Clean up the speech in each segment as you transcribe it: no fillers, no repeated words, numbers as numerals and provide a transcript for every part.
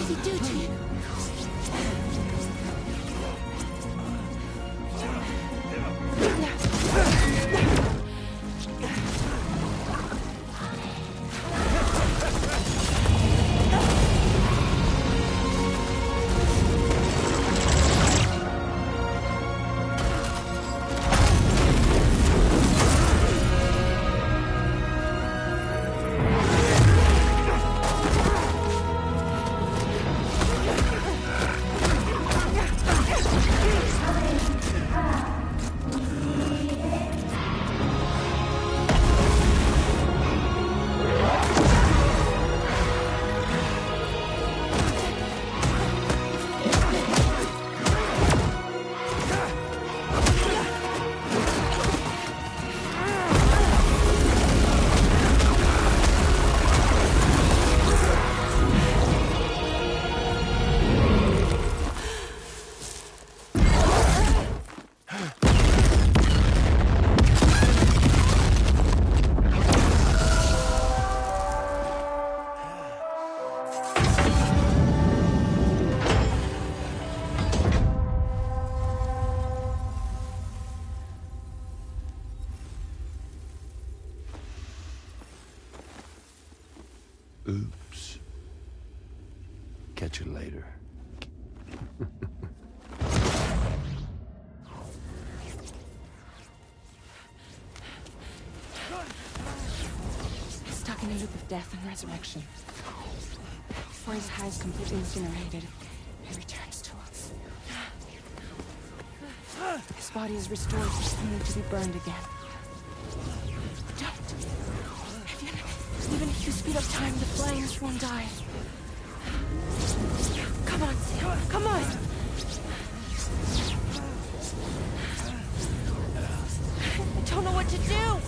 does he do to you? Oops. Catch you later. Stuck in a loop of death and resurrection. Before his high is completely incinerated, he returns to us. His body is restored, only to be burned again. Don't! Even if you speed up time, the flames won't die. Come on, Sam. Come on! I don't know what to do!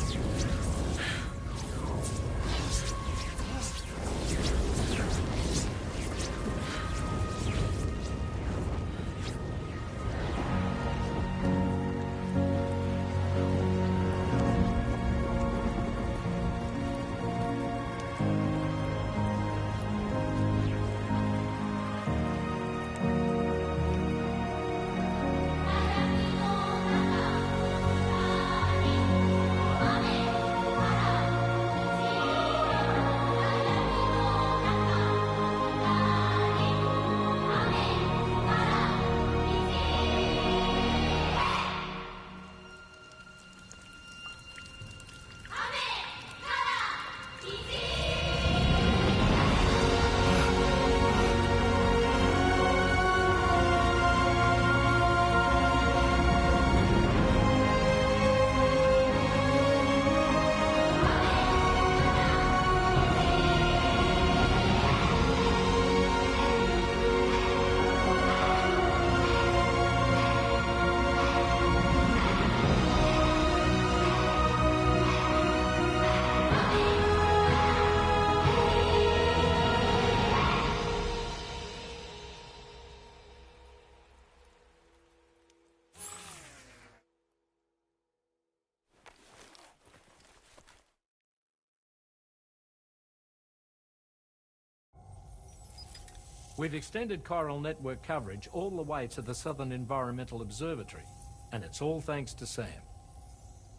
We've extended chiral network coverage all the way to the Southern Environmental Observatory, and it's all thanks to Sam.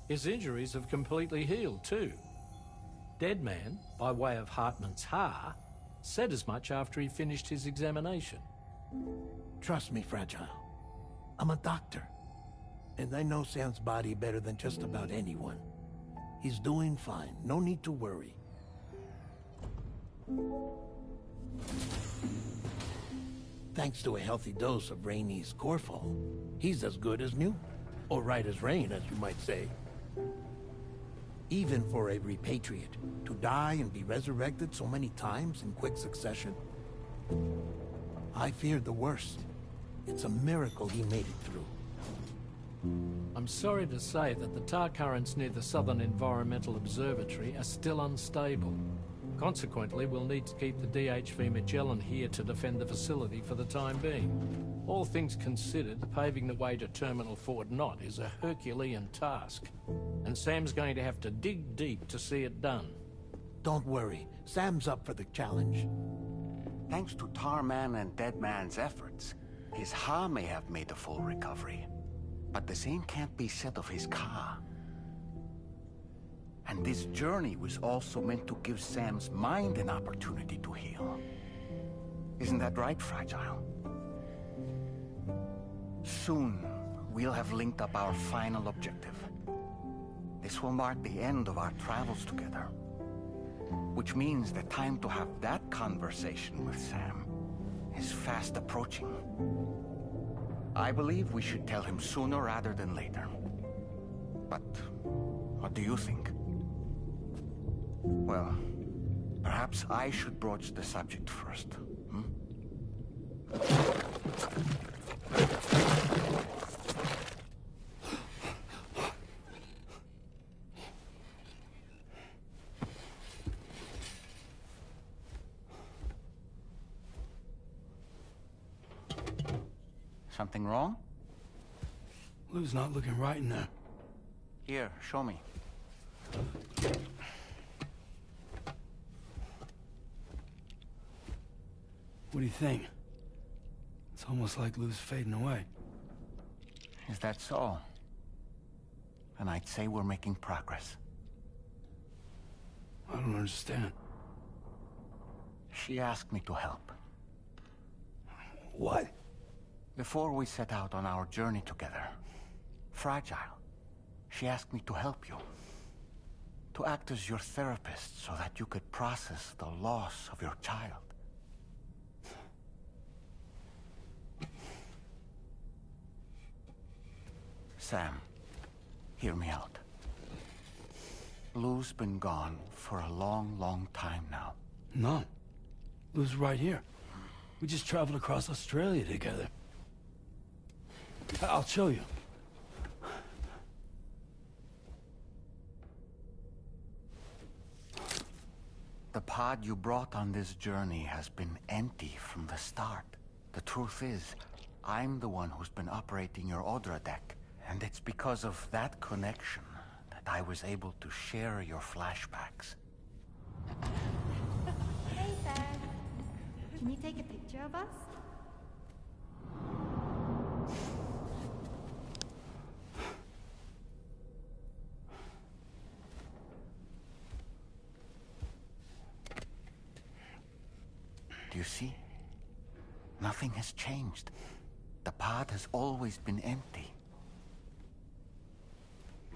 His injuries have completely healed too. Deadman, by way of Hartman's Ha, said as much after he finished his examination. Trust me, Fragile. I'm a doctor, and I know Sam's body better than just about anyone. He's doing fine, no need to worry. Thanks to a healthy dose of Rainey's Corfol, he's as good as new. Or right as rain, as you might say. Even for a repatriate, to die and be resurrected so many times in quick succession. I feared the worst. It's a miracle he made it through. I'm sorry to say that the tar currents near the Southern Environmental Observatory are still unstable. Consequently, we'll need to keep the DHV Magellan here to defend the facility for the time being. All things considered, paving the way to Terminal Fort Knott is a Herculean task, and Sam's going to have to dig deep to see it done. Don't worry, Sam's up for the challenge. Thanks to Tarman and Deadman's efforts, his Ha may have made a full recovery. But the same can't be said of his Ka. And this journey was also meant to give Sam's mind an opportunity to heal. Isn't that right, Fragile? Soon, we'll have linked up our final objective. This will mark the end of our travels together. Which means the time to have that conversation with Sam is fast approaching. I believe we should tell him sooner rather than later. But what do you think? Well, perhaps I should broach the subject first. Something wrong? Lou's not looking right in there. Here, show me. What do you think? It's almost like Lou's fading away. Is that so? And I'd say we're making progress. I don't understand. She asked me to help. What? Before we set out on our journey together, Fragile, she asked me to help you. To act as your therapist so that you could process the loss of your child. Sam, hear me out. Lou's been gone for a long, long time now. No. Lou's right here. We just traveled across Australia together. I'll show you. The pod you brought on this journey has been empty from the start. The truth is, I'm the one who's been operating your Odra deck. And it's because of that connection that I was able to share your flashbacks. Hey, Sam. Can you take a picture of us? Do you see? Nothing has changed. The pod has always been empty.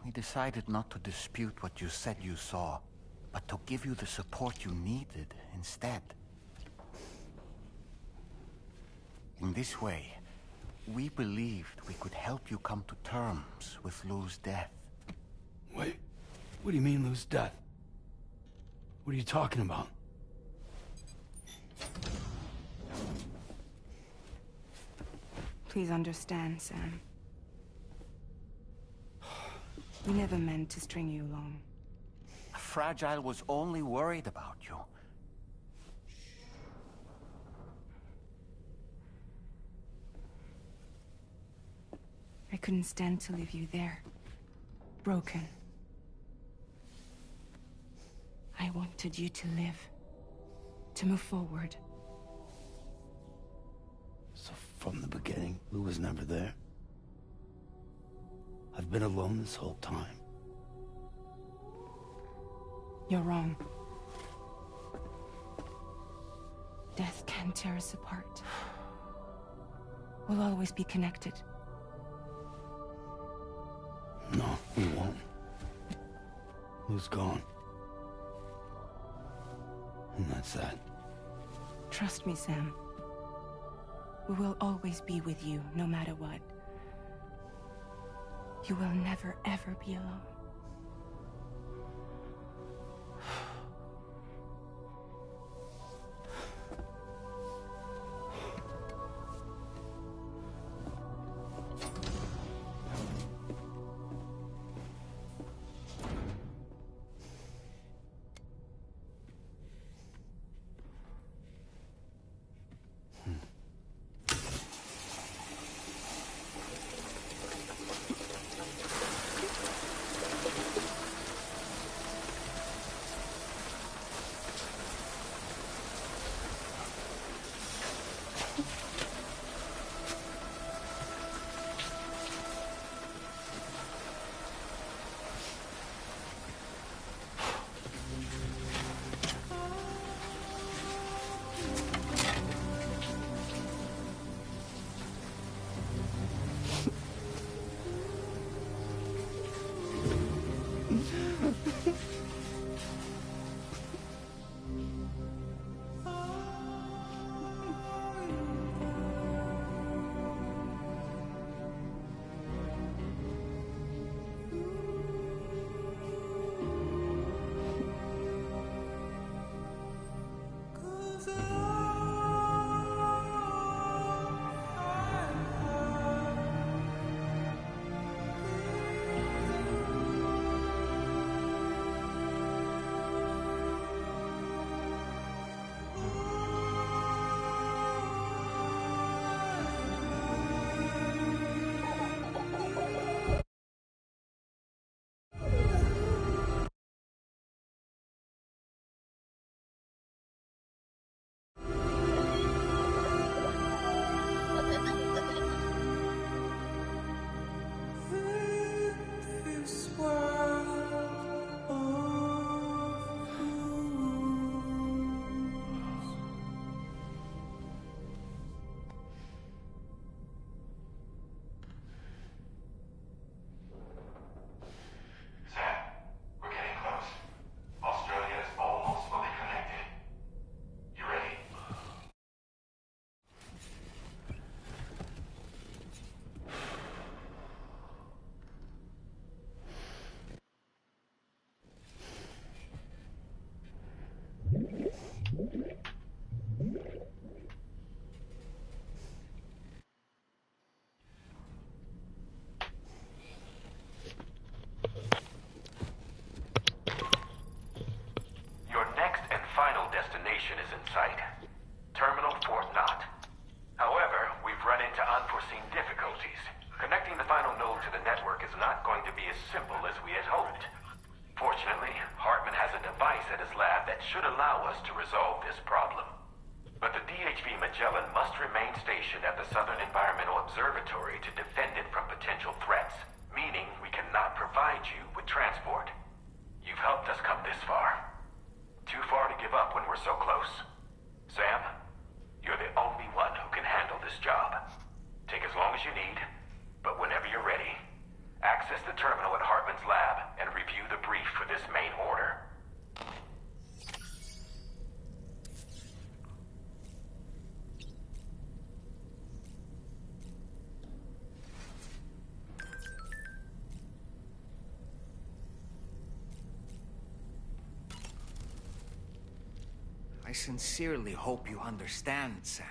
We decided not to dispute what you said you saw, but to give you the support you needed instead. In this way, we believed we could help you come to terms with Lou's death. Wait, what do you mean Lou's death? What are you talking about? Please understand, Sam. We never meant to string you along. Fragile was only worried about you. I couldn't stand to leave you there, broken. I wanted you to live, to move forward. So from the beginning, Lou was never there? I've been alone this whole time. You're wrong. Death can tear us apart. We'll always be connected. No, we won't. Lou's gone. And that's that. Trust me, Sam. We will always be with you, no matter what. You will never, ever be alone. us to resolve this problem. But the DHV Magellan must remain stationed at the Southern Environmental Observatory to defend it from potential threats, meaning we cannot provide you with transport. You've helped us come this far. Too far to give up when we're so close. Sam, you're the only one who can handle this job. Take as long as you need, but whenever you're ready, access the terminal at Hartman's lab and review the brief for this main order. I sincerely hope you understand, Sam.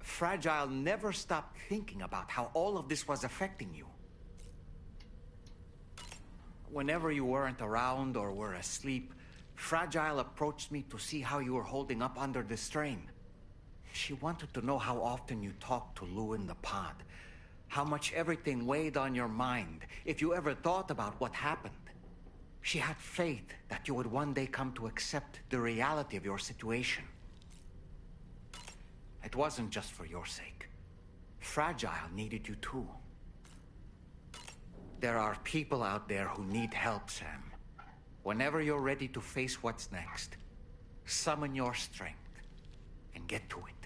Fragile never stopped thinking about how all of this was affecting you. Whenever you weren't around or were asleep, Fragile approached me to see how you were holding up under the strain. She wanted to know how often you talked to Lou in the pod, how much everything weighed on your mind, if you ever thought about what happened. She had faith that you would one day come to accept the reality of your situation. It wasn't just for your sake. Fragile needed you too. There are people out there who need help, Sam. Whenever you're ready to face what's next, summon your strength and get to it.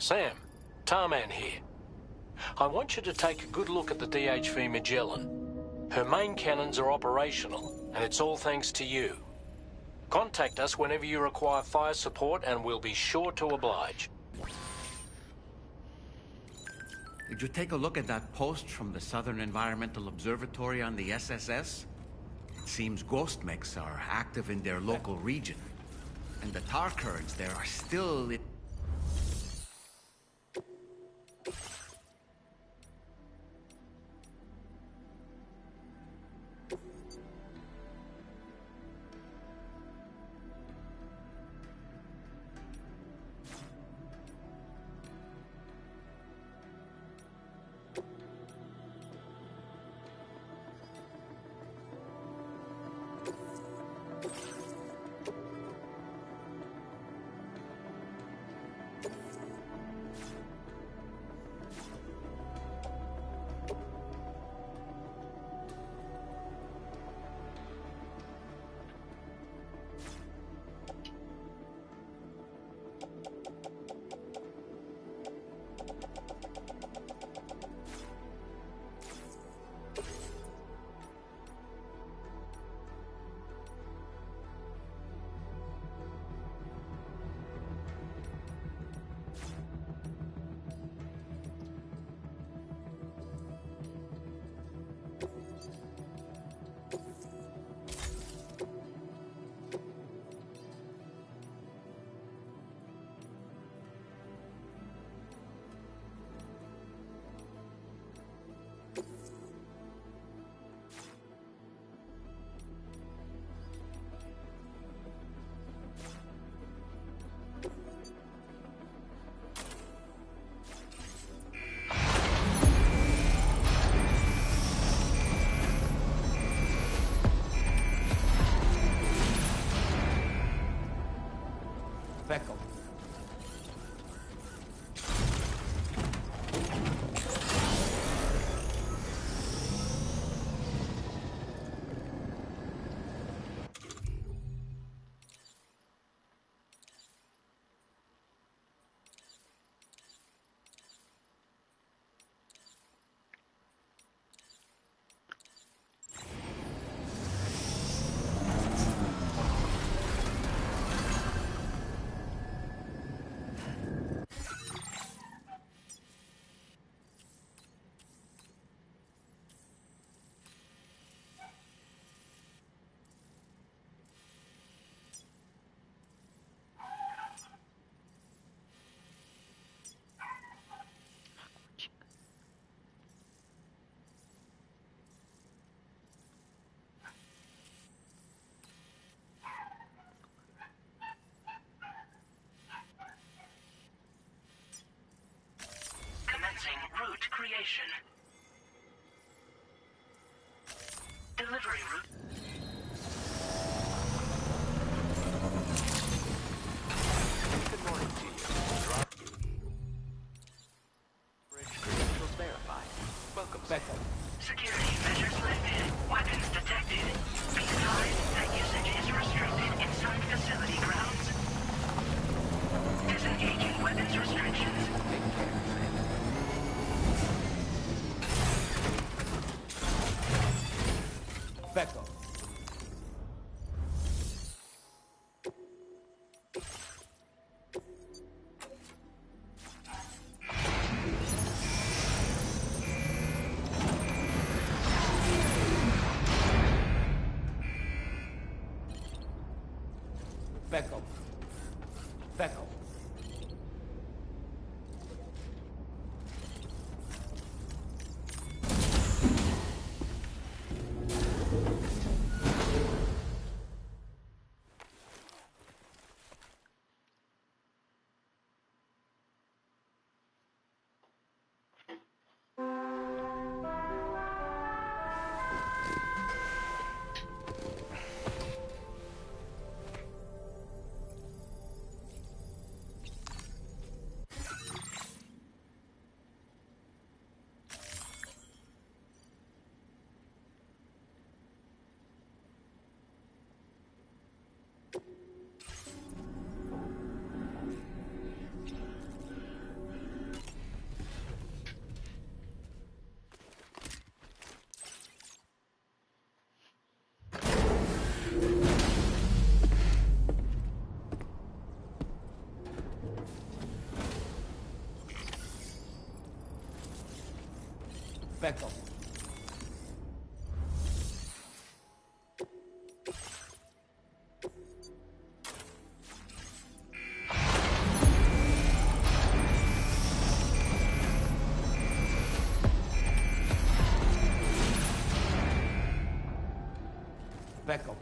Sam, Tarman here. I want you to take a good look at the DHV Magellan. Her main cannons are operational, and it's all thanks to you. Contact us whenever you require fire support, and we'll be sure to oblige. Did you take a look at that post from the Southern Environmental Observatory on the SSS? It seems ghost mechs are active in their local region, and the tar currents there are still... location. Delivery route. Good morning to you. Bridge credentials verified. Welcome, Becca. Security measures lifted. Weapons detected. Be advised that usage is restricted inside facility grounds. Disengaging weapons restrictions. Take care, friend. Becco. Becco. Becco. Becco. Becco.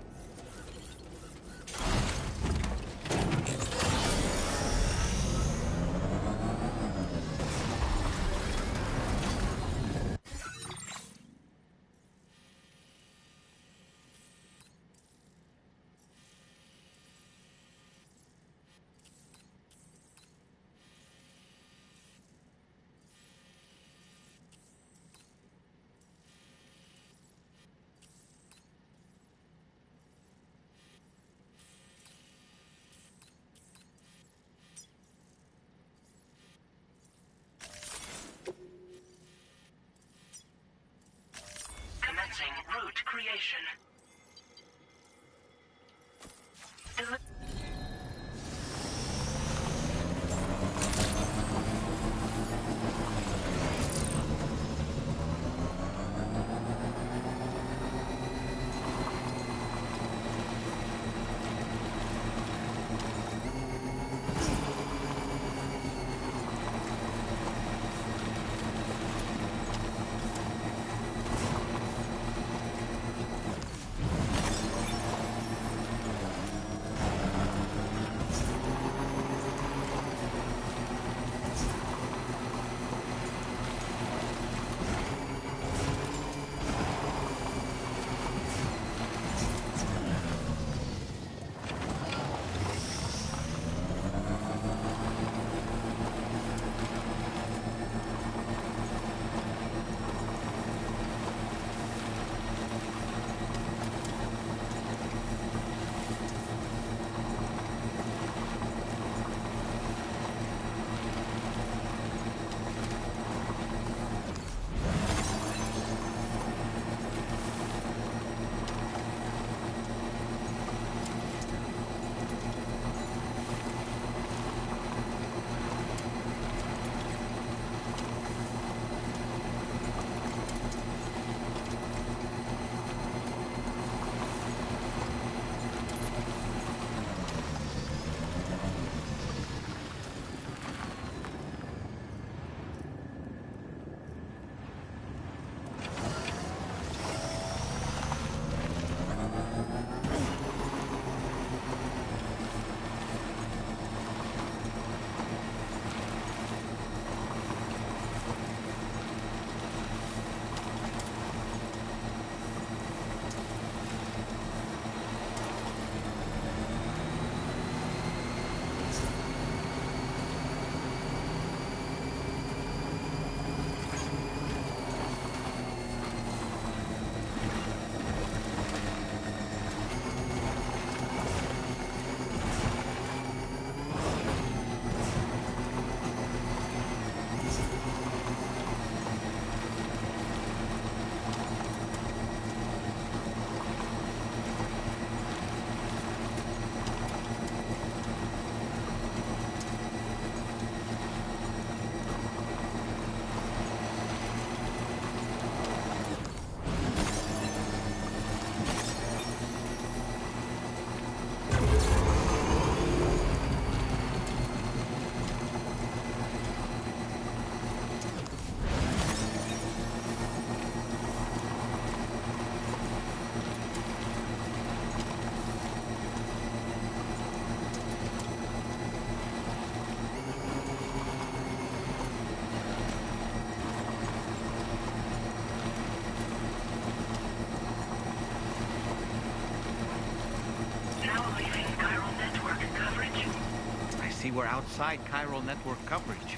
we're outside chiral network coverage.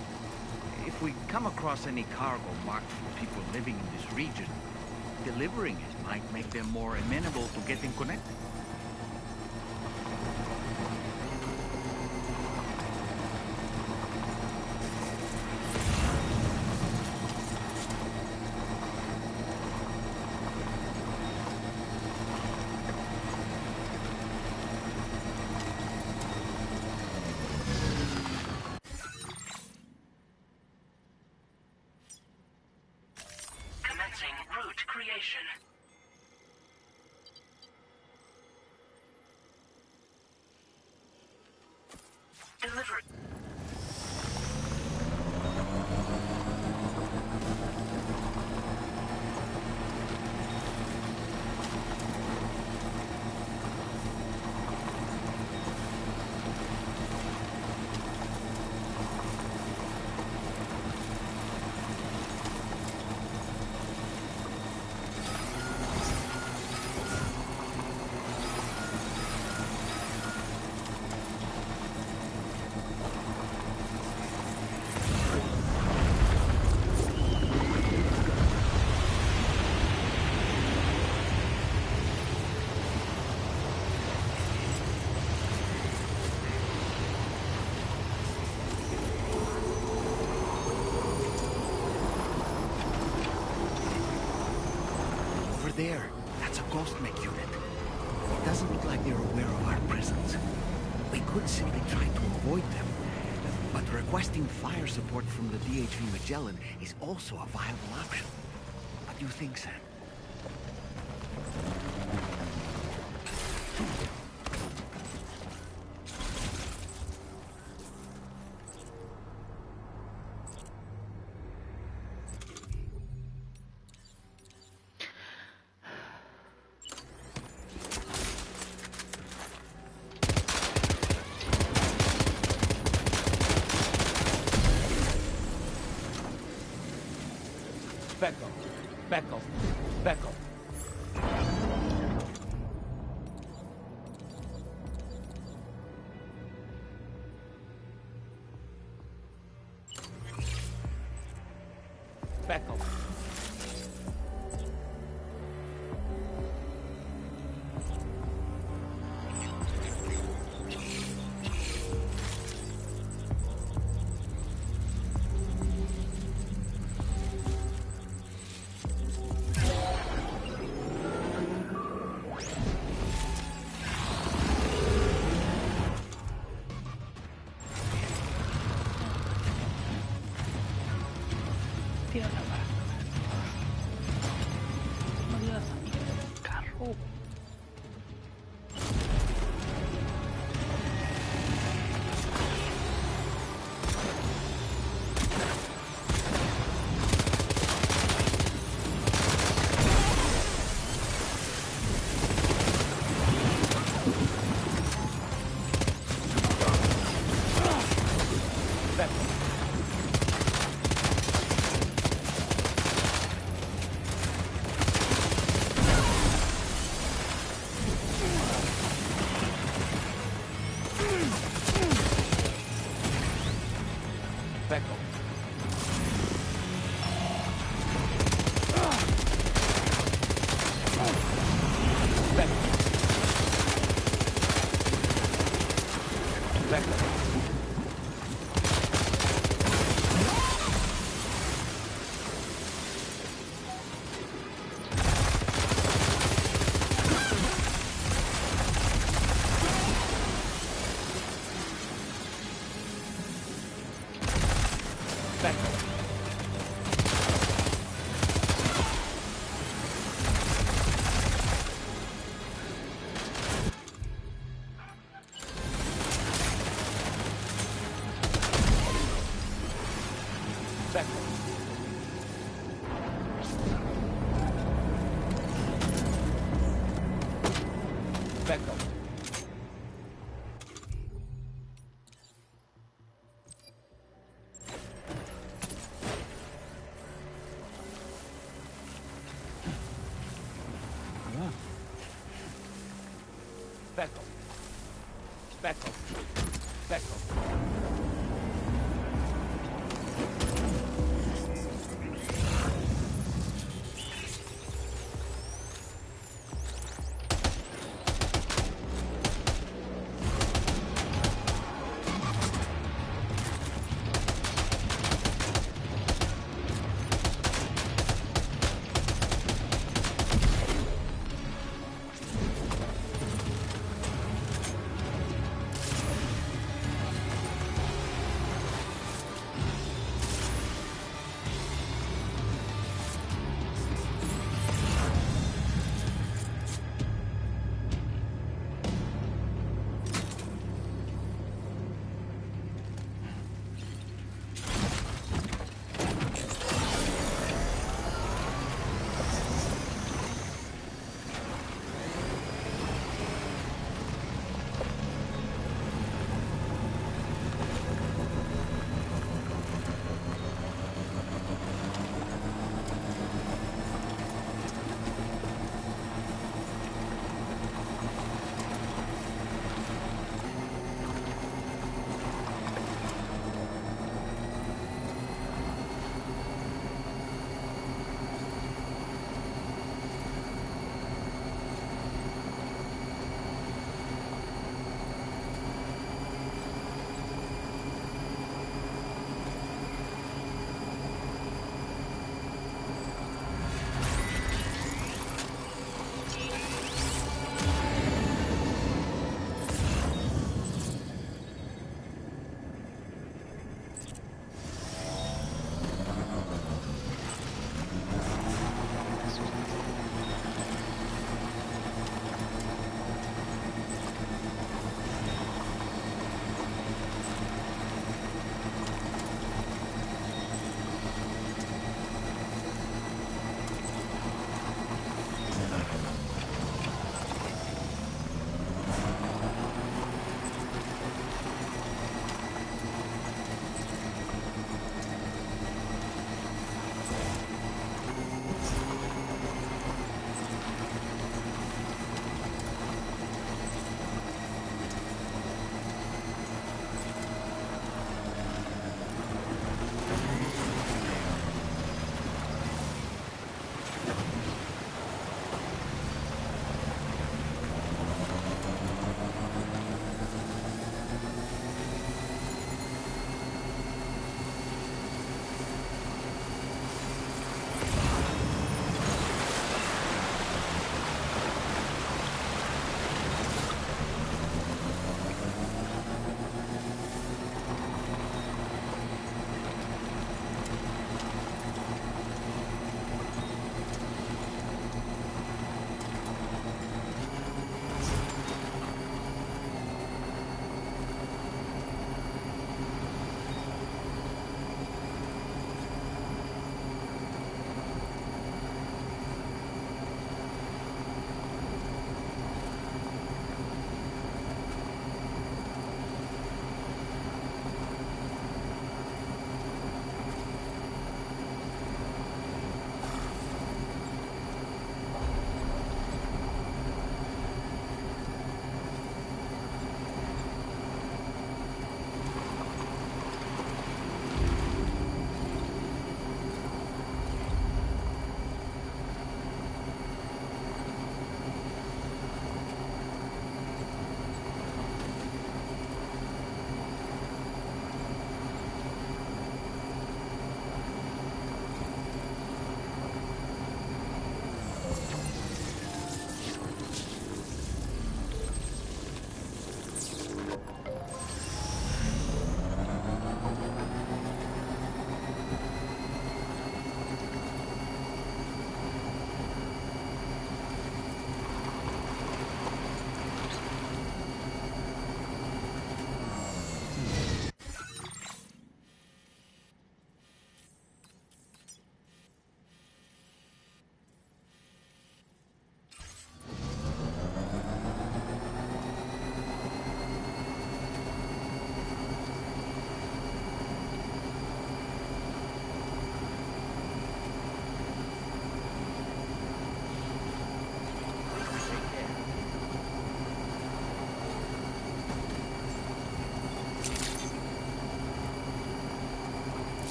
If we come across any cargo marked for people living in this region, delivering it might make them more amenable to getting connected. Commencing route creation. Delivered. There, that's a ghost mech unit. It doesn't look like they're aware of our presence. We could simply try to avoid them, but requesting fire support from the DHV Magellan is also a viable option. What do you think, Sam? Beckel. Beckel.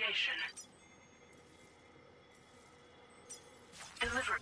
creation. Deliver.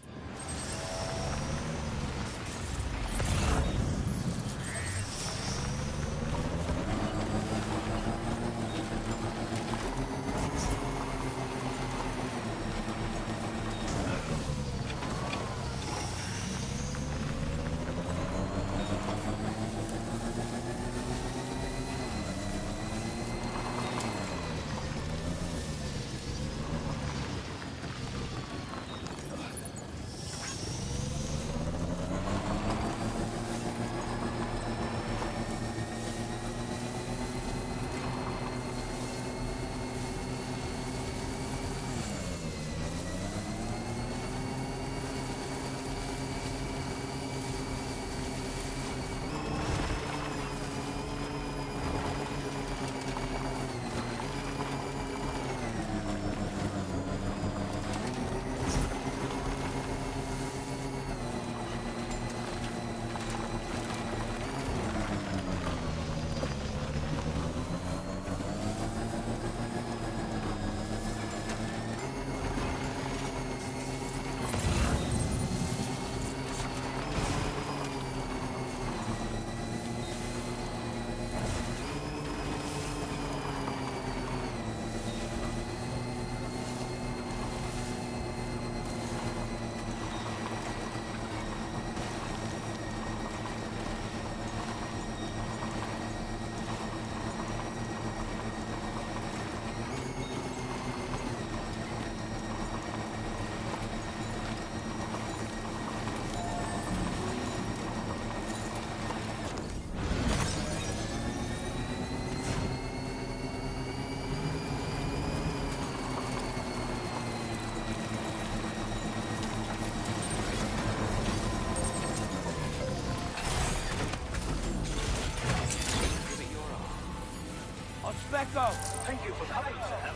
Echo! Thank you for coming, Sam.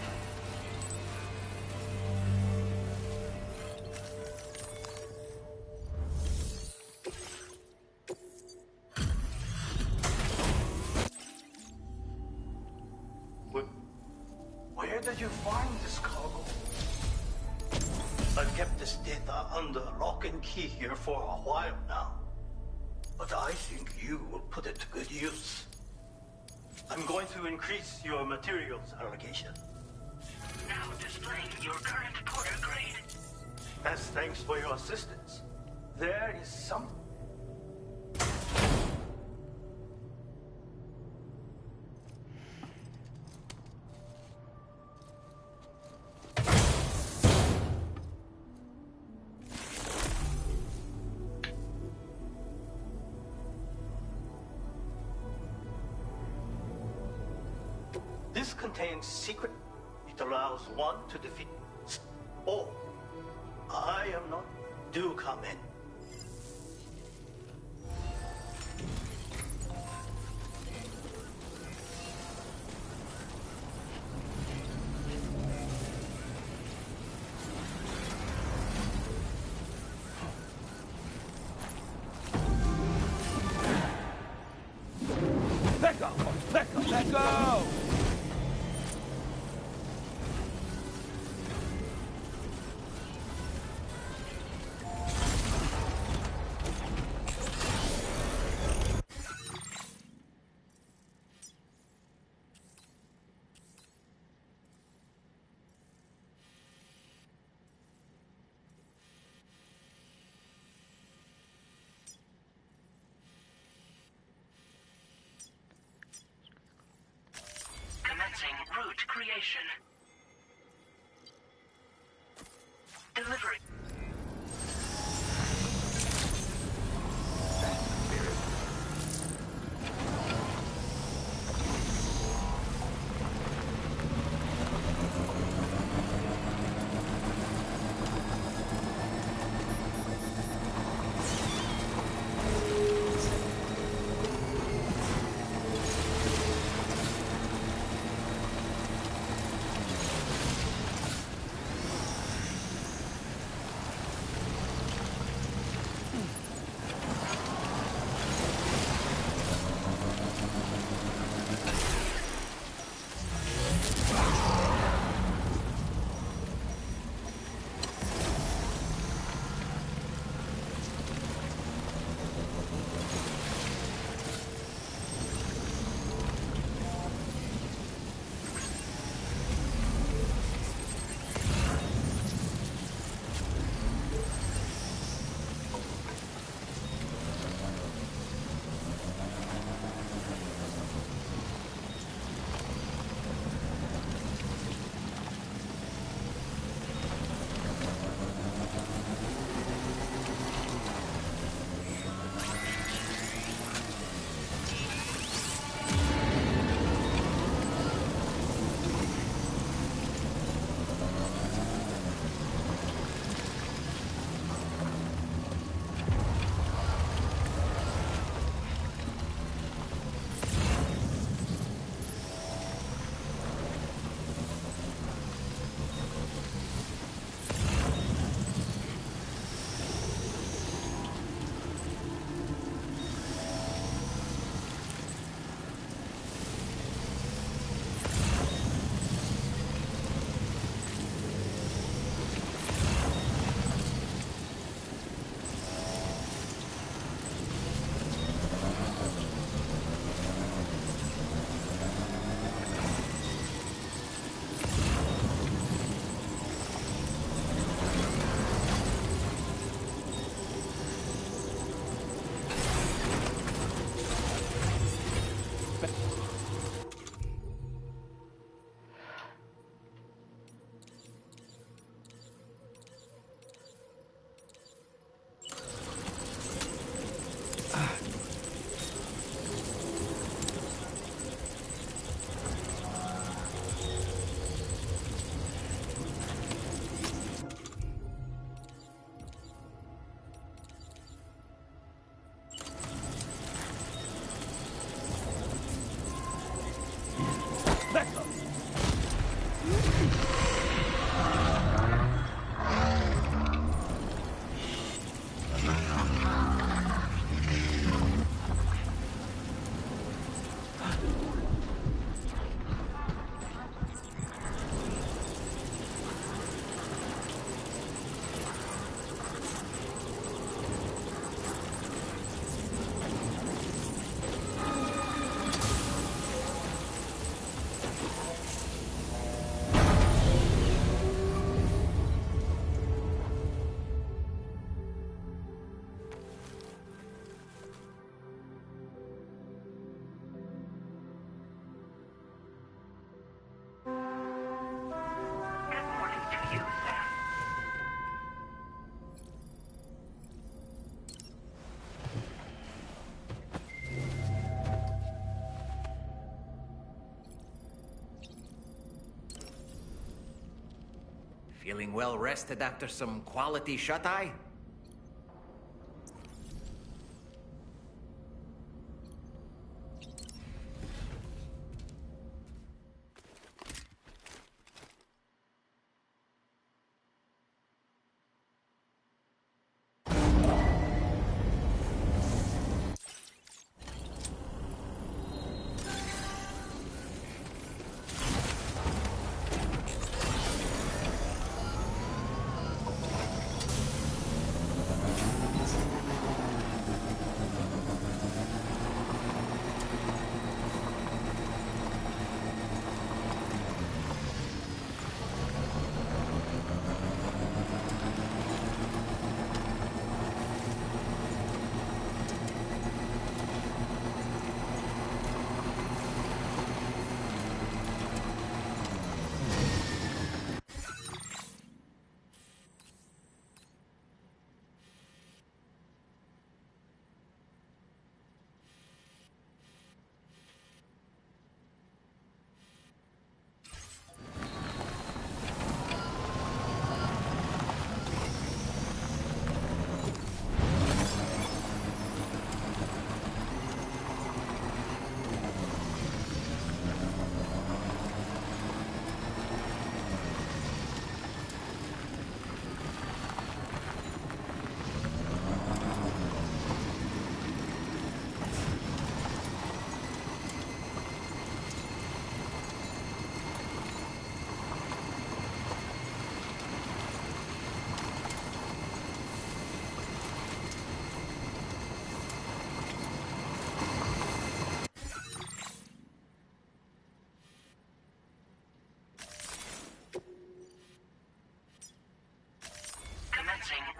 Where did you find this cargo? I've kept this data under lock and key here for a while now. But I think you will put it to good use. I'm going to increase your materials allocation. Now displaying your current porter grade. As thanks for your assistance. There is some... This contains secret. It allows one to defeat. Oh, I am not. Do come in. Let go! Commencing route creation. Delivery. Backup! Feeling well rested after some quality shut-eye?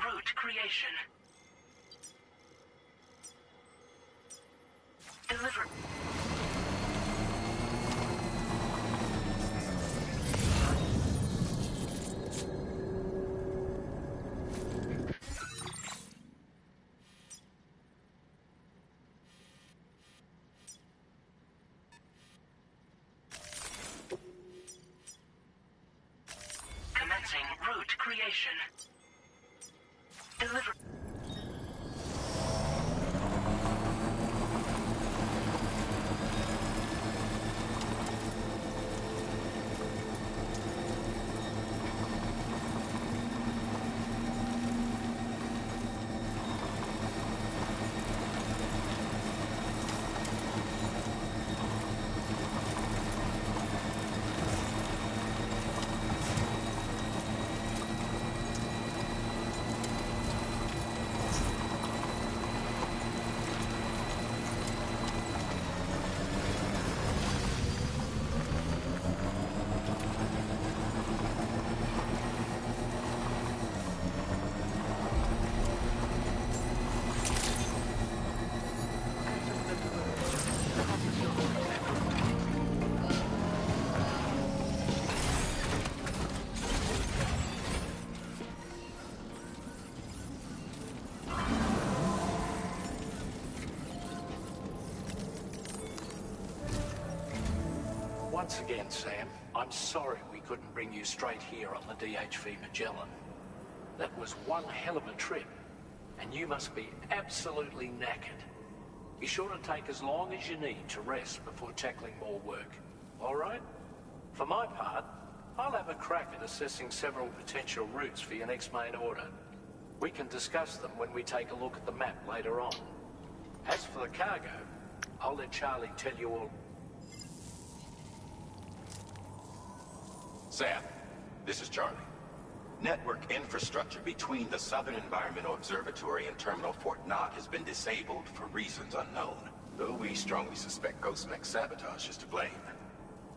Route creation. Deliver. Commencing route creation. Deliver. Once again, Sam, I'm sorry we couldn't bring you straight here on the DHV Magellan. That was one hell of a trip, and you must be absolutely knackered. Be sure to take as long as you need to rest before tackling more work, all right? For my part, I'll have a crack at assessing several potential routes for your next main order. We can discuss them when we take a look at the map later on. As for the cargo, I'll let Charlie tell you all. Sam, this is Charlie. Network infrastructure between the Southern Environmental Observatory and Terminal Fort Knott has been disabled for reasons unknown, though we strongly suspect Ghostmech's sabotage is to blame.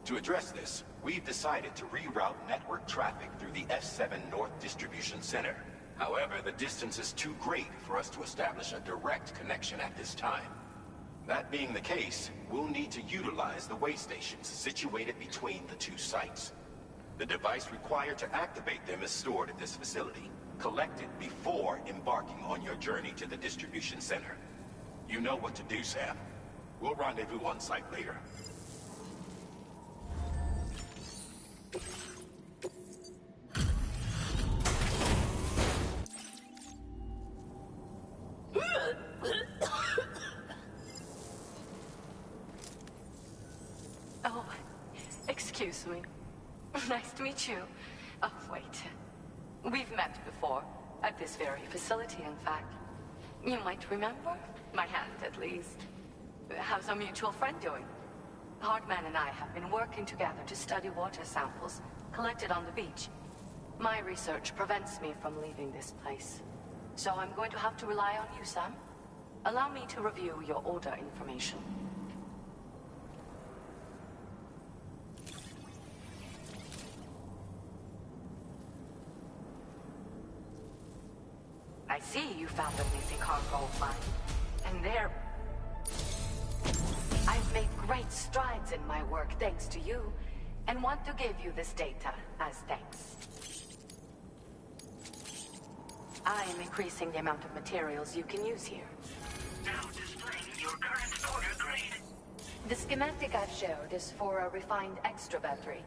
To address this, we've decided to reroute network traffic through the F7 North Distribution Center. However, the distance is too great for us to establish a direct connection at this time. That being the case, we'll need to utilize the way stations situated between the two sites. The device required to activate them is stored at this facility. Collect it before embarking on your journey to the distribution center. You know what to do, Sam. We'll rendezvous on site later. Oh, excuse me. Nice to meet you. Oh, wait. We've met before. At this very facility, in fact. You might remember? My hand, at least. How's our mutual friend doing? Hardman and I have been working together to study water samples collected on the beach. My research prevents me from leaving this place. So I'm going to have to rely on you, Sam. Allow me to review your order information. I see you found a missing cargo of mine. And there... I've made great strides in my work thanks to you, and want to give you this data as thanks. I am increasing the amount of materials you can use here. Now displaying your current order grade. The schematic I've showed is for a refined extra battery.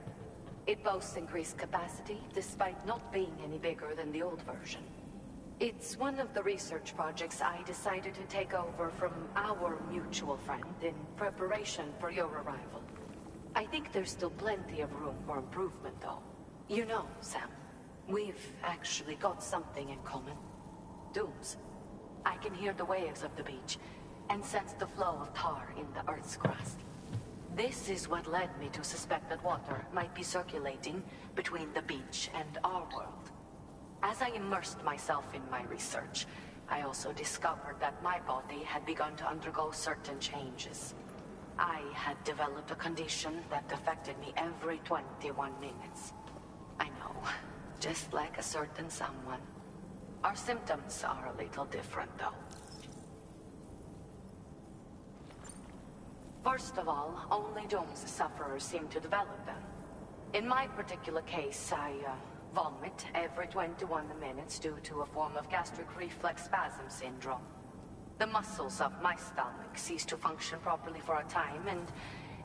It boasts increased capacity, despite not being any bigger than the old version. It's one of the research projects I decided to take over from our mutual friend in preparation for your arrival. I think there's still plenty of room for improvement, though. You know, Sam, we've actually got something in common. Dooms. I can hear the waves of the beach, and sense the flow of tar in the Earth's crust. This is what led me to suspect that water might be circulating between the beach and our world. As I immersed myself in my research, I also discovered that my body had begun to undergo certain changes. I had developed a condition that affected me every 21 minutes. I know, just like a certain someone. Our symptoms are a little different, though. First of all, only Doom's sufferers seem to develop them. In my particular case, I vomit every 21 minutes due to a form of gastric reflex spasm syndrome. The muscles of my stomach cease to function properly for a time, and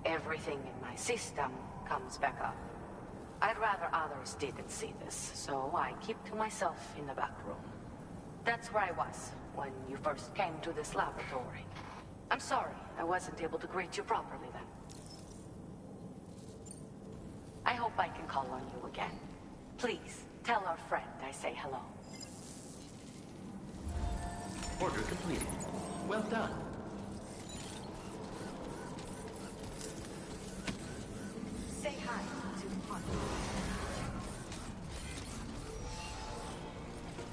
everything in my system comes back up. I'd rather others didn't see this, so I keep to myself in the back room. That's where I was when you first came to this laboratory. I'm sorry I wasn't able to greet you properly then. I hope I can call on you again. Please, tell our friend I say hello. Order completed. Well done. Say hi to Mark.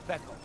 Beckel.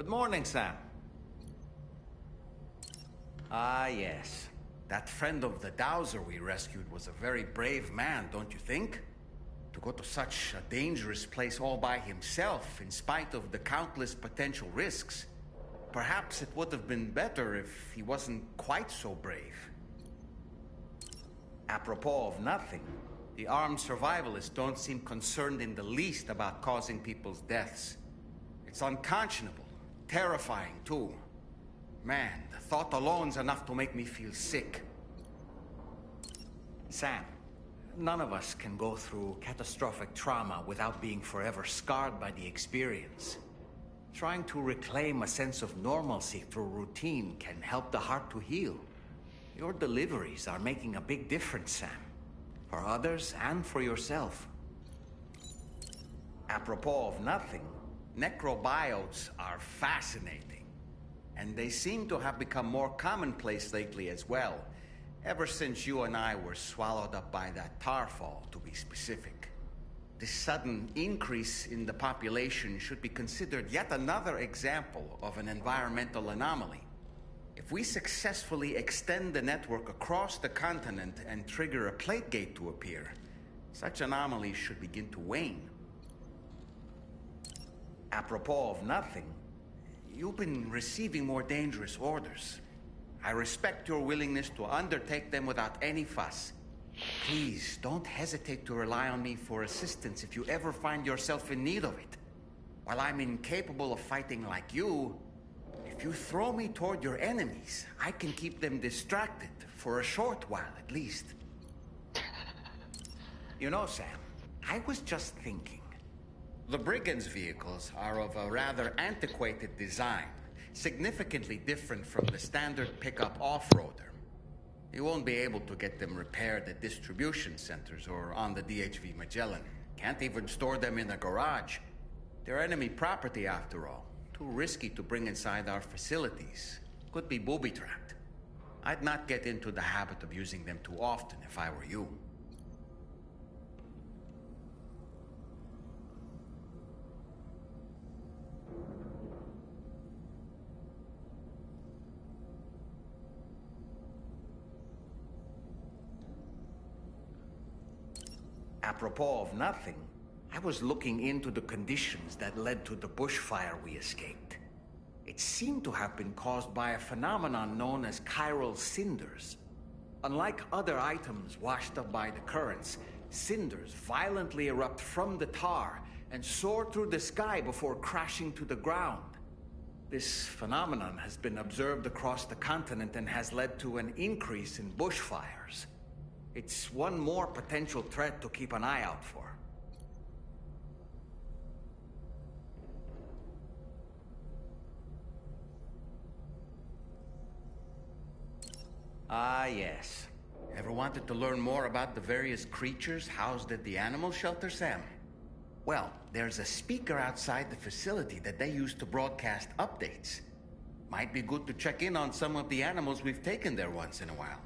Good morning, Sam. Ah, yes. That friend of the Dowser we rescued was a very brave man, don't you think? To go to such a dangerous place all by himself, in spite of the countless potential risks. Perhaps it would have been better if he wasn't quite so brave. Apropos of nothing, the armed survivalists don't seem concerned in the least about causing people's deaths. It's unconscionable, terrifying too. Man, the thought alone's enough to make me feel sick. Sam, none of us can go through catastrophic trauma without being forever scarred by the experience. Trying to reclaim a sense of normalcy through routine can help the heart to heal. Your deliveries are making a big difference, Sam. For others and for yourself. Apropos of nothing, necrobiotes are fascinating. And they seem to have become more commonplace lately as well. Ever since you and I were swallowed up by that tarfall, to be specific. This sudden increase in the population should be considered yet another example of an environmental anomaly. If we successfully extend the network across the continent and trigger a plague gate to appear, such anomalies should begin to wane. Apropos of nothing, you've been receiving more dangerous orders. I respect your willingness to undertake them without any fuss. Please, don't hesitate to rely on me for assistance if you ever find yourself in need of it. While I'm incapable of fighting like you, if you throw me toward your enemies, I can keep them distracted for a short while at least. You know, Sam, I was just thinking. The Brigands' vehicles are of a rather antiquated design, significantly different from the standard pickup off-roader. You won't be able to get them repaired at distribution centers or on the DHV Magellan. Can't even store them in a garage. They're enemy property after all. Too risky to bring inside our facilities. Could be booby-trapped. I'd not get into the habit of using them too often if I were you. Apropos of nothing, I was looking into the conditions that led to the bushfire we escaped. It seemed to have been caused by a phenomenon known as chiral cinders. Unlike other items washed up by the currents, cinders violently erupt from the tar and soar through the sky before crashing to the ground. This phenomenon has been observed across the continent and has led to an increase in bushfires. It's one more potential threat to keep an eye out for. Ah, yes. Ever wanted to learn more about the various creatures housed at the animal shelter, Sam? Well, there's a speaker outside the facility that they use to broadcast updates. Might be good to check in on some of the animals we've taken there once in a while.